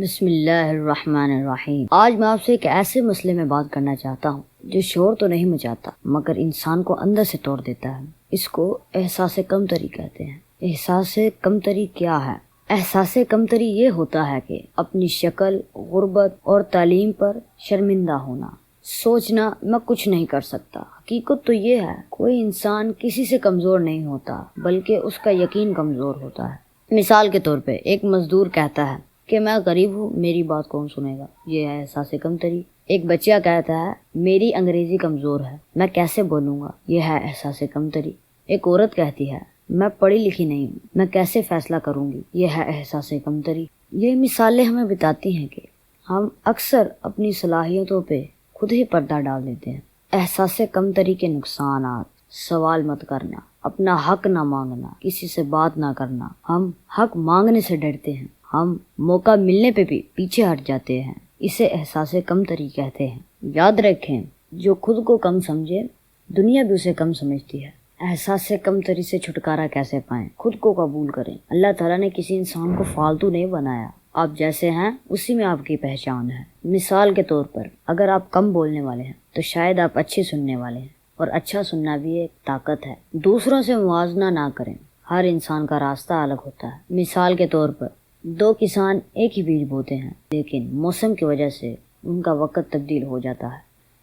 بسم اللہ الرحمن الرحیم۔ آج میں آپ سے ایک ایسے مسئلے میں بات کرنا چاہتا ہوں جو شور تو نہیں مچاتا مگر انسان کو اندر سے توڑ دیتا ہے۔ اس کو احساس کمتری کہتے ہیں۔ احساس کمتری کیا ہے؟ احساس کمتری یہ ہوتا ہے کہ اپنی شکل، غربت اور تعلیم پر شرمندہ ہونا، سوچنا میں کچھ نہیں کر سکتا۔ حقیقت تو یہ ہے کوئی انسان کسی سے کمزور نہیں ہوتا بلکہ اس کا یقین کمزور ہوتا ہے۔ مثال کے طور پہ ایک مزدور کہتا ہے کہ میں غریب ہوں، میری بات کون سنے گا، یہ ہے احساس کمتری۔ ایک بچہ کہتا ہے میری انگریزی کمزور ہے، میں کیسے بولوں گا، یہ ہے احساس کمتری۔ ایک عورت کہتی ہے میں پڑھی لکھی نہیں ہوں، میں کیسے فیصلہ کروں گی، یہ ہے احساس کمتری۔ یہ مثالیں ہمیں بتاتی ہیں کہ ہم اکثر اپنی صلاحیتوں پہ خود ہی پردہ ڈال دیتے ہیں۔ احساس کمتری کے نقصانات: سوال مت کرنا، اپنا حق نہ مانگنا، کسی سے بات نہ کرنا۔ ہم حق مانگنے سے ڈرتے ہیں، ہم موقع ملنے پہ بھی پیچھے ہٹ جاتے ہیں، اسے احساس کمتری کہتے ہیں۔ یاد رکھیں، جو خود کو کم سمجھے دنیا بھی اسے کم سمجھتی ہے۔ احساس کمتری سے چھٹکارا کیسے پائیں؟ خود کو قبول کریں۔ اللہ تعالیٰ نے کسی انسان کو فالتو نہیں بنایا، آپ جیسے ہیں اسی میں آپ کی پہچان ہے۔ مثال کے طور پر اگر آپ کم بولنے والے ہیں تو شاید آپ اچھے سننے والے ہیں، اور اچھا سننا بھی ایک طاقت ہے۔ دوسروں سے موازنہ نہ کریں، ہر انسان کا راستہ الگ ہوتا ہے۔ مثال کے طور پر دو کسان ایک ہی بیج بوتے ہیں لیکن موسم کی وجہ سے ان کا وقت تبدیل ہو جاتا ہے۔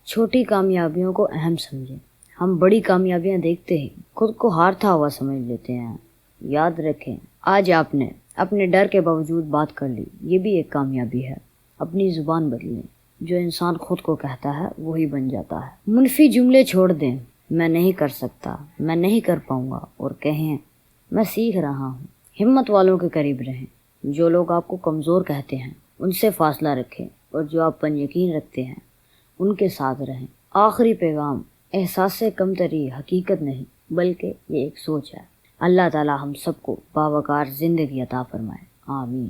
چھوٹی کامیابیوں کو اہم سمجھیں، ہم بڑی کامیابیاں دیکھتے ہی خود کو ہارتا ہوا سمجھ لیتے ہیں۔ یاد رکھیں، آج آپ نے اپنے ڈر کے باوجود بات کر لی، یہ بھی ایک کامیابی ہے۔ اپنی زبان بدلیں، جو انسان خود کو کہتا ہے وہی بن جاتا ہے۔ منفی جملے چھوڑ دیں، میں نہیں کر سکتا، میں نہیں کر پاؤں گا، اور کہیں میں سیکھ رہا ہوں۔ ہمت والوں کے قریب رہیں، جو لوگ آپ کو کمزور کہتے ہیں ان سے فاصلہ رکھیں، اور جو آپ پر یقین رکھتے ہیں ان کے ساتھ رہیں۔ آخری پیغام: احساس کمتری حقیقت نہیں بلکہ یہ ایک سوچ ہے۔ اللہ تعالی ہم سب کو باوقار زندگی عطا فرمائے، آمین۔